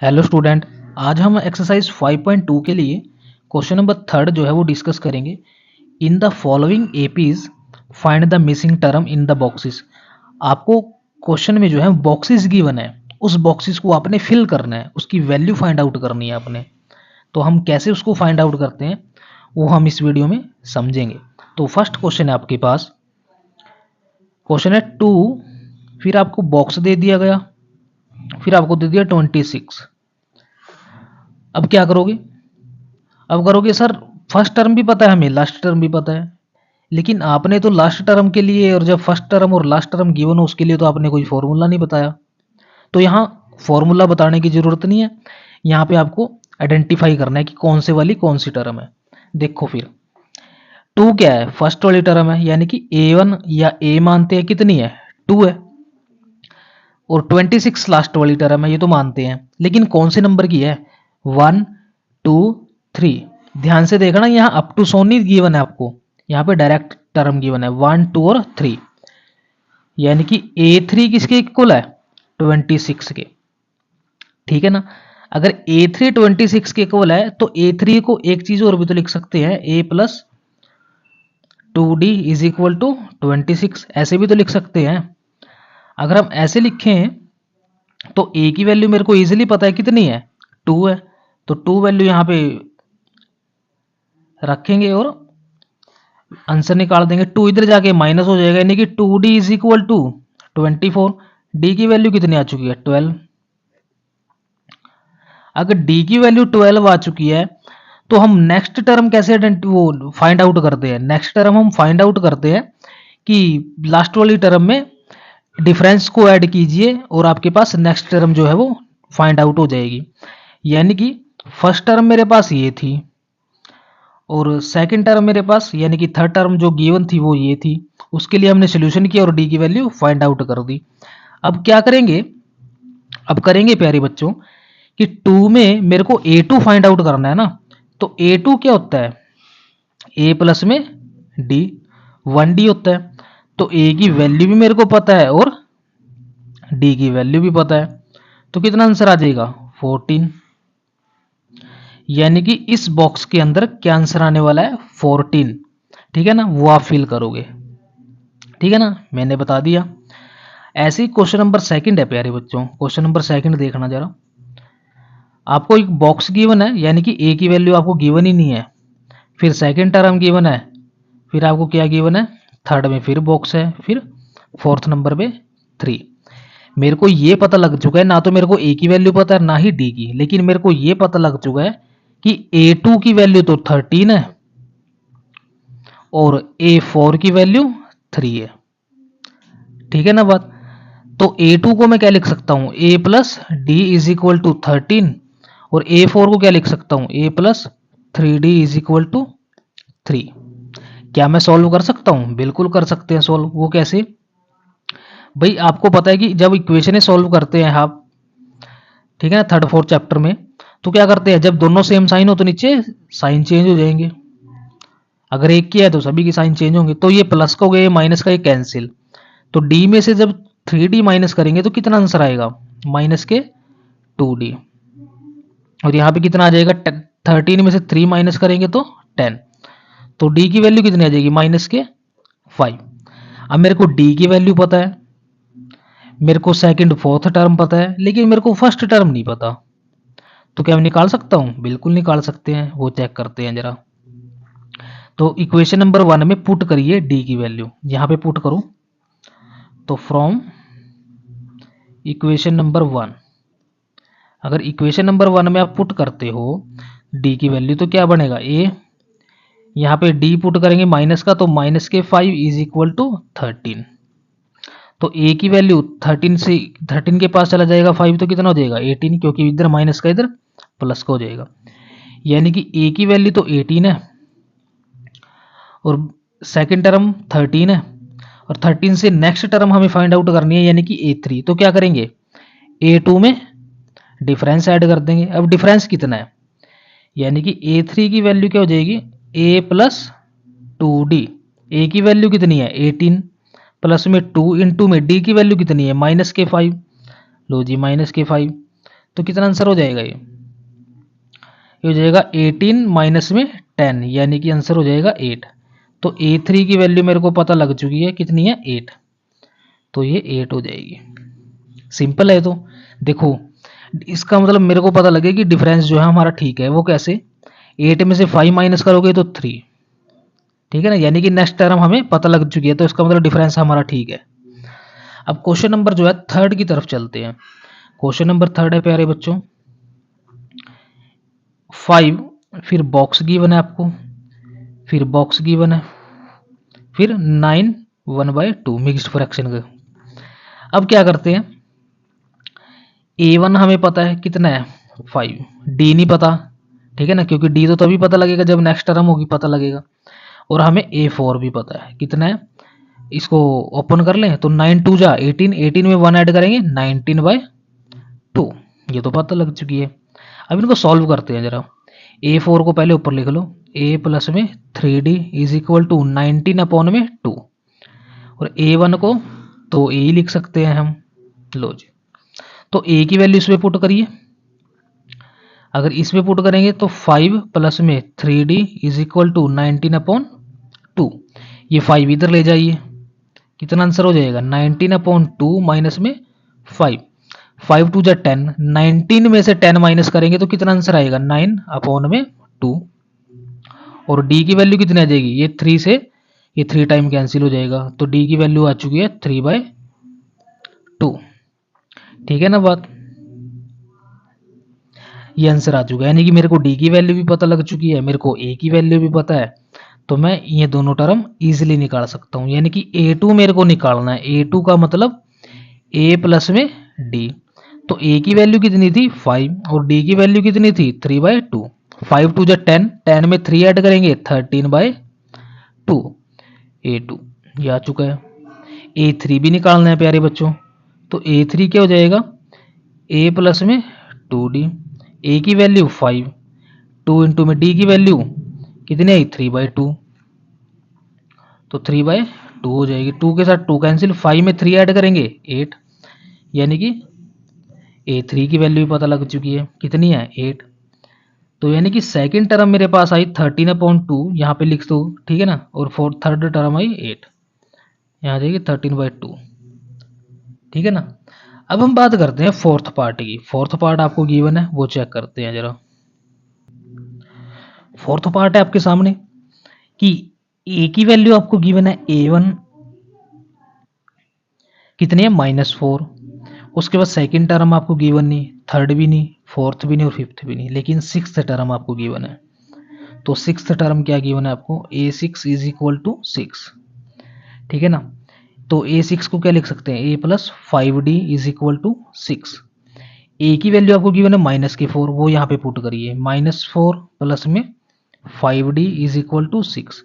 Hello student, आज हम exercise 5.2 के लिए क्वेश्चन नंबर 3 जो है वो डिस्कस करेंगे। In the following APs find the missing term in the boxes. आपको क्वेश्चन में जो है बॉक्सेस गिवन है, उस बॉक्सेस को आपने फिल करना है, उसकी वैल्यू फाइंड आउट करनी है आपने। तो हम कैसे उसको फाइंड आउट करते हैं वो हम इस वीडियो में समझेंगे। तो फर्स्ट क्वेश्चन है आपके पास, क्वेश्चन है 2, फिर आपको बॉक्स दे दिया गया, फिर आपको दे दिया 26। अब क्या करोगे? अब करोगे सर, फर्स्ट टर्म भी पता है हमें, लास्ट टर्म भी पता है, लेकिन आपने तो लास्ट टर्म के लिए और जब फर्स्ट टर्म और लास्ट टर्म गिवन हो उसके लिए तो आपने कोई फॉर्मूला नहीं बताया। तो यहाँ फॉर्मूला बताने की जरूरत नहीं है, यहाँ पे आपको आइडेंटिफाई करना है कि कौन से वाली कौन सी टर्म है। देखो फिर 2 क्या है, फर्स्ट वाली टर्म है, यानी कि A1 या A मानते हैं कितनी है, 2 है। और 26 लास्ट वाली टर्म है, ये तो मानते हैं, लेकिन कौन से नंबर की है, 1 2 3। ध्यान से देखना, यहाँ अप टू सो नहीं गिवन है आपको, यहाँ पे डायरेक्ट टर्म गिवन है 1 2 और 3, यानी कि A3 किसके इक्वल है, 26 के। ठीक है ना? अगर A3 26 के इक्वल है तो A3 को एक चीज और भी तो लिख सकते हैं, A plus 2D is equal to 26, ऐसे भी तो लिख सकते हैं। अगर हम ऐसे लिखें तो A की वैल्यू मेरे को इजीली पता है कितनी है, 2 है, तो 2 वैल्यू यहाँ पे रखेंगे और आंसर निकाल देंगे। 2 इधर जाके माइनस हो जाएगा, यानी कि 2D is equal to 24। D की वैल्यू कितनी आ चुकी है, 12। अगर डी की वैल्यू 12 आ चुकी है तो हम नेक्स्ट टर्म कैसे वो फाइंड आउट करते हैं, नेक्स्ट टर्म हम फाइंड आउट करते हैं कि लास्ट वाली टर्म में डिफरेंस को ऐड कीजिए और आपके पास नेक्स्ट टर्म जो है वो फाइंड आउट हो जाएगी। यानी कि फर्स्ट टर्म मेरे पास ये थी और सेकंड टर्म मेरे पास, यानी कि थर्ड टर्म जो गिवन थी वो ये थी, उसके लिए हमने सोल्यूशन किया और डी की वैल्यू फाइंड आउट कर दी। अब क्या करेंगे, अब करेंगे प्यारे बच्चों कि 2 में मेरे को A2 फाइंड आउट करना है ना। तो A2 क्या होता है, A प्लस में D, 1D होता है। तो A की वैल्यू भी मेरे को पता है और D की वैल्यू भी पता है, तो कितना आंसर आ जाएगा, 14। यानी कि इस बॉक्स के अंदर क्या आंसर आने वाला है, 14। ठीक है ना, वो आप फिल करोगे। ठीक है ना, मैंने बता दिया। ऐसे ही क्वेश्चन नंबर सेकंड है प्यारे बच्चों, क्वेश्चन नंबर सेकंड देखना जरा। आपको एक बॉक्स गिवन है, यानी कि ए की वैल्यू आपको गिवन ही नहीं है, फिर सेकंड टर्म गिवन है, फिर आपको क्या गिवन है, थर्ड में फिर बॉक्स है, फिर फोर्थ नंबर पे 3। मेरे को ये पता लग चुका है, ना तो मेरे को ए की वैल्यू पता है ना ही डी की, लेकिन मेरे को ये पता लग चुका है कि A2 की वैल्यू तो 13 है और A4 की वैल्यू 3 है। ठीक है ना बात? तो A2 को मैं क्या लिख सकता हूं, A plus D is equal to 13, और A4 को क्या लिख सकता हूं, A plus 3D is equal to 3। क्या मैं सॉल्व कर सकता हूं? बिल्कुल कर सकते हैं सॉल्व। वो कैसे भाई, आपको पता है कि जब इक्वेशन सॉल्व करते हैं आप, ठीक है ना, थर्ड फोर्थ चैप्टर में, तो क्या करते हैं, जब दोनों सेम साइन हो तो नीचे साइन चेंज हो जाएंगे, अगर एक की है तो सभी की साइन चेंज होंगे। तो ये प्लस का हो गया, ये माइनस का, ये कैंसिल। तो डी में से जब 3D माइनस करेंगे तो कितना आंसर आएगा, माइनस के 2D। और यहाँ पे कितना आ जाएगा, 13 में से 3 माइनस करेंगे तो 10। तो डी की वैल्यू कितनी आ जाएगी, माइनस के 5। अब मेरे को डी की वैल्यू पता है, मेरे को सेकंड फोर्थ टर्म पता है, लेकिन मेरे को फर्स्ट टर्म नहीं पता। तो क्या मैं निकाल सकता हूं? बिल्कुल निकाल सकते हैं, वो चेक करते हैं जरा। तो इक्वेशन नंबर 1 में पुट करिए डी की वैल्यू, यहां पे पुट करो। तो फ्रॉम इक्वेशन नंबर 1, अगर इक्वेशन नंबर 1 में आप पुट करते हो डी की वैल्यू तो क्या बनेगा, ए, यहाँ पे डी पुट करेंगे माइनस का, तो माइनस के 5 इज इक्वल टू 13। तो ए की वैल्यू 13 से 13 के पास चला जाएगा 5, तो कितना हो जाएगा, 18, क्योंकि इधर माइनस का इधर प्लस का हो जाएगा। यानी कि ए की वैल्यू तो 18 है और सेकंड टर्म 13 है, और 13 से नेक्स्ट टर्म हमें फाइंड आउट करनी है, यानी कि A3। तो क्या करेंगे, A2 में डिफरेंस ऐड कर देंगे। अब डिफरेंस कितना है, यानी कि A3 की वैल्यू क्या हो जाएगी, A प्लस 2D। ए की वैल्यू कितनी है, 18, प्लस में 2 इंटू में डी की वैल्यू कितनी है, माइनस के 5। लो जी, माइनस के 5। तो कितना आंसर हो जाएगा ये हो जाएगा 18 माइनस में 10, यानी कि आंसर हो जाएगा 8। तो A3 की वैल्यू मेरे को पता लग चुकी है, कितनी है 8, तो ये 8 हो जाएगी। सिंपल है। तो देखो इसका मतलब मेरे को पता लगे कि डिफरेंस जो है हमारा ठीक है। वो कैसे, 8 में से 5 माइनस करोगे तो 3, ठीक है ना, यानी कि नेक्स्ट टर्म हमें पता लग चुकी है, तो इसका मतलब डिफरेंस हमारा ठीक है। अब क्वेश्चन नंबर जो है थर्ड की तरफ चलते हैं। क्वेश्चन नंबर थर्ड है प्यारे बच्चों, 5 फिर बॉक्स गिवन है आपको, फिर बॉक्स गिवन है, फिर 9 1/2 मिक्स्ड फ्रैक्शन का। अब क्या करते हैं, A1 हमें पता है कितना है 5, D नहीं पता, ठीक है ना, क्योंकि D तो तभी पता लगेगा जब नेक्स्ट टर्म होगी पता लगेगा। और हमें A4 भी पता है कितना है, इसको ओपन कर लें तो 9 2 जा 18, 18 में 1 ऐड करेंगे 19/2, ये तो पता लग चुकी है। अब इनको सॉल्व करते हैं जरा। A4 को पहले ऊपर लिख लो, A प्लस में 3D इज इक्वल टू 19/2, और A1 को तो A ही लिख सकते हैं हम। लो जी, तो A की वैल्यू इसमें पुट करिए। अगर इसमें पुट करेंगे तो 5 प्लस में 3D इज इक्वल टू 19/2, ये 5 इधर ले जाइए, कितना आंसर हो जाएगा 19/2 माइनस में 5, 5 2 जा 10, 19 में से 10 माइनस करेंगे तो कितना आंसर आएगा 9/2। और D की वैल्यू कितनी आ जाएगी, ये 3 से ये 3 टाइम कैंसिल हो जाएगा, तो D की वैल्यू आ चुकी है 3/2, ठीक है ना बात, ये आंसर आ चुका है। यानी कि मेरे को D की वैल्यू भी पता लग चुकी है, मेरे को A की वैल्यू भी पता है, तो मैं ये दोनों टर्म इजीली निकाल सकता हूँ। यानी कि A2 मेरे को निकालना है, A2 का मतलब A प्लस में D। तो A की वैल्यू कितनी थी 5 और D की वैल्यू कितनी थी 3/2, 5 2 जा 10, 10 में 3 ऐड करेंगे 13/2, A2 ये आ चुका है। A3 भी निकालना है प्यारे बच्चों, तो A3 क्या हो जाएगा, A प्लस में 2D, A की वैल्यू 5, 2 इंटू में D की वैल्यू कितनी आई 3/2, तो 3/2 हो जाएगी। 2 के साथ 2 कैंसिल, 5 में 3 ऐड करेंगे 8, यानी कि A3 की वैल्यू भी पता लग चुकी है, कितनी है 8। तो यानी कि सेकंड टर्म मेरे पास आई 13/2, यहाँ पे लिख दो, ठीक है ना, और थर्ड टर्म आई 8, यहाँ आ जाएगी 13/2, ठीक है ना। अब हम बात करते हैं फोर्थ पार्ट की। फोर्थ पार्ट आपको गिवन है, वो चेक करते हैं जरा। फोर्थ पार्ट है आपके सामने कि A की वैल्यू आपको गिवन है A1 कितनी है -4, उसके बाद सेकंड टर्म आपको गिवन नहीं, थर्ड भी नहीं, फोर्थ भी नहीं और फिफ्थ भी नहीं, लेकिन सिक्स्थ टर्म आपको गिवन है। तो सिक्स्थ टर्म क्या गिवन है आपको, A6 इज इक्वल टू 6, ठीक है ना। तो A6 को क्या लिख सकते हैं, A plus 5D is equal to 6। A की वैल्यू आपको गिवन है -4, वो यहाँ पे पुट करिए, -4 प्लस में 5D इज इक्वल टू 6,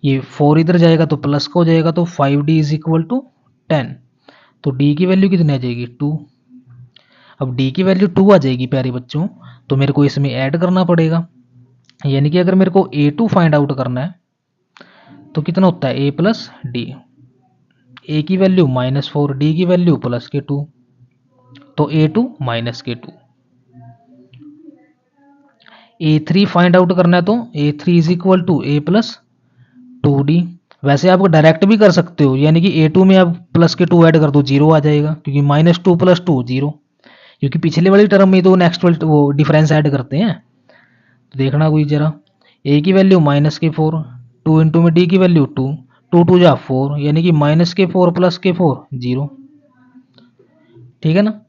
ये 4 इधर जाएगा तो प्लस का हो जाएगा, तो 5D इज इक्वल टू 10, तो D की वैल्यू कितनी आ जाएगी 2। अब D की वैल्यू 2 आ जाएगी प्यारे बच्चों, तो मेरे को इसमें ऐड करना पड़ेगा। यानी कि अगर मेरे को A2 फाइंड आउट करना है तो कितना होता है A प्लस D, A की वैल्यू -4, D की वैल्यू प्लस के 2, तो A2 माइनस के 2। A3 फाइंड आउट करना है तो A3 is equal to A plus 2D। वैसे आप डायरेक्ट भी कर सकते हो, यानी कि A2 में आप प्लस के 2 ऐड कर दो, 0 आ जाएगा, क्योंकि -2 + 2 0, क्योंकि पिछले वाली टर्म में तो नेक्स्ट वाली वो डिफरेंस ऐड करते हैं। तो देखना कोई जरा, A की वैल्यू -4, 2 इंटू में D की वैल्यू 2, 2 2 जा 4, यानी कि -4 + के 4 0, ठीक है ना।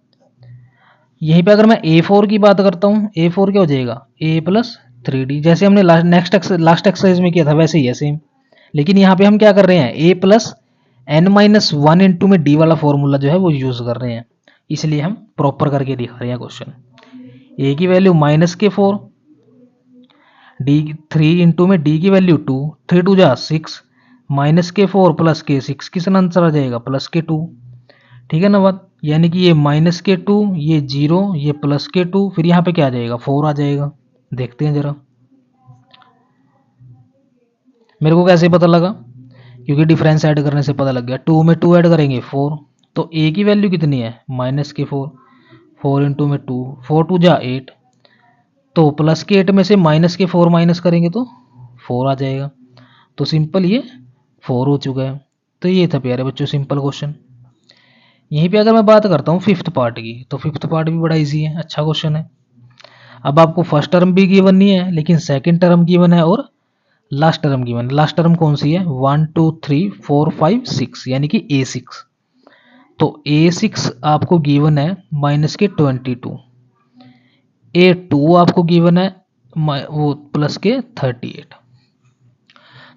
यहीं पे अगर मैं A4 की बात करता हूँ, A4 क्या हो जाएगा A प्लस 3D, जैसे हमने लास्ट एक्सरसाइज में किया था वैसे ही है सेम, लेकिन यहाँ पे हम क्या कर रहे हैं A प्लस n-1 इंटू में D वाला फॉर्मूला जो है वो यूज कर रहे हैं, इसलिए हम प्रॉपर करके दिखा रहे हैं क्वेश्चन। A की वैल्यू -4, D 3 इंटू में D की वैल्यू 2, 3 2 जा 6, -4 + के 6, कितना आंसर आ जाएगा +2, ठीक है ना बात। यानी कि ये -2, ये 0, ये +2, फिर यहाँ पे क्या आ जाएगा 4 आ जाएगा। देखते हैं जरा मेरे को कैसे पता लगा, क्योंकि डिफरेंस ऐड करने से पता लग गया, 2 में 2 ऐड करेंगे 4, तो A की वैल्यू कितनी है -4, 4 इंटू में 2, 4 2 जा 8, तो प्लस के 8 में से माइनस के 4 माइनस करेंगे तो 4 आ जाएगा। तो सिंपल ये 4 हो चुका है। तो ये था प्यारे बच्चों सिंपल क्वेश्चन। यहीं पे अगर मैं बात करता हूँ फिफ्थ पार्ट की, तो फिफ्थ पार्ट भी बड़ा इजी है, अच्छा क्वेश्चन है। अब आपको फर्स्ट टर्म भी गिवन नहीं है, लेकिन सेकंड टर्म गिवन है और लास्ट टर्म गिवन है। लास्ट टर्म कौन सी है? 1 2 3 4 5 6, यानी कि A6। तो A6 आपको गिवन है माइनस के 22, A2 आपको गिवन है वो प्लस के 38।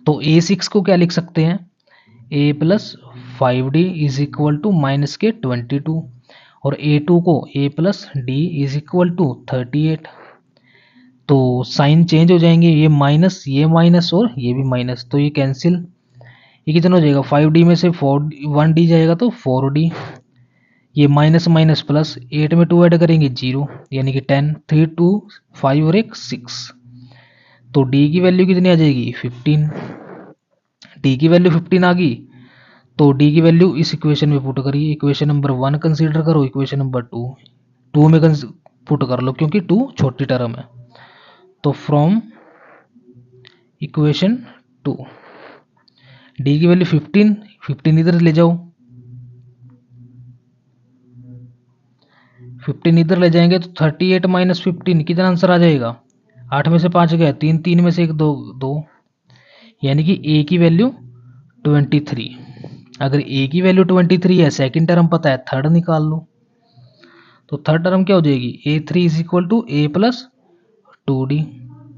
तो A6 को क्या लिख सकते हैं? A plus 5D is equal to minus के 22, और A2 को A plus D is equal to 38। तो साइन चेंज हो जाएंगे, ये माइनस और ये भी माइनस, तो ये कैंसिल। ये कितना हो जाएगा? 5D में से 1D जाएगा तो 4D। ये माइनस माइनस प्लस, 8 में 2 ऐड करेंगे 0, यानी कि 10, 3 2 5 और एक 6। तो D की वैल्यू कितनी आ जाएगी? 15। D की वैल्यू 15 आ गई, तो D की वैल्यू इस इक्वेशन में पुट करिए। इक्वेशन नंबर 1 कंसीडर करो, इक्वेशन नंबर 2 में पुट कर लो, क्योंकि 2 छोटी टर्म है। तो फ्रॉम इक्वेशन 2 D की वैल्यू 15 इधर ले जाओ, 15 इधर ले जाएंगे तो 38 माइनस 15 कितना आंसर आ जाएगा? 8 में से 5 गया 3, 3 में से 1 2, यानी कि A की वैल्यू 23। अगर A की वैल्यू 23 है, सेकंड टर्म पता है, थर्ड निकाल लो। तो थर्ड टर्म क्या हो जाएगी? A3 is equal to A plus 2D।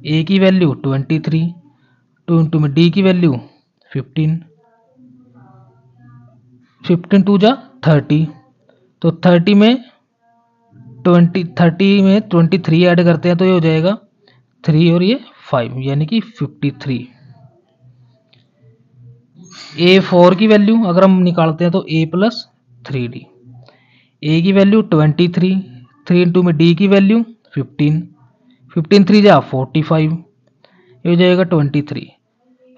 A की वैल्यू 23, 2 इंटू में D की वैल्यू 15, 15 2 जा 30, तो 30 में 23 ऐड करते हैं तो ये हो जाएगा 3 और ये 5, यानी कि 53। A4 की वैल्यू अगर हम निकालते हैं तो A प्लस 3D। A की वैल्यू 23, 3 इंटू में D की वैल्यू 15, 15 3 जा 45, ये हो जाएगा 23।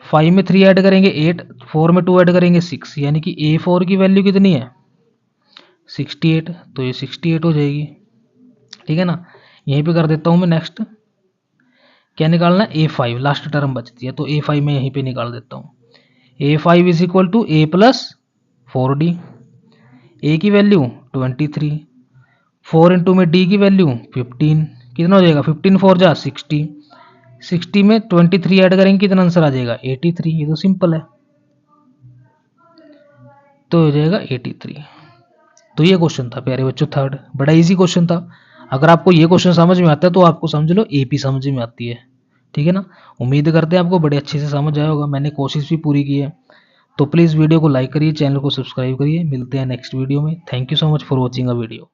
5 में 3 ऐड करेंगे 8, 4 में 2 ऐड करेंगे 6, यानी कि A4 की वैल्यू कितनी है? 68। तो ये 68 हो जाएगी, ठीक है ना। यहीं पे कर देता हूँ मैं नेक्स्ट। क्या निकालना है? A5, लास्ट टर्म बचती है, तो A5 में यहीं पे निकाल देता हूँ। A5 is equal to A plus 4D। A की वैल्यू 23, 4 इंटू में D की वैल्यू 15, कितना हो जाएगा? 15 4 जा 60, 60 में 23 ऐड करेंगे कितना आंसर आ जाएगा? 83। ये तो सिंपल है, तो हो जाएगा 83। तो ये क्वेश्चन था प्यारे बच्चों थर्ड, बड़ा इजी क्वेश्चन था। अगर आपको ये क्वेश्चन समझ में आता है तो आपको समझ लो AP समझ में आती है, ठीक है ना। उम्मीद करते हैं आपको बड़े अच्छे से समझ आया होगा, मैंने कोशिश भी पूरी की है। तो प्लीज़ वीडियो को लाइक करिए, चैनल को सब्सक्राइब करिए। मिलते हैं नेक्स्ट वीडियो में। Thank you so much for watching a video.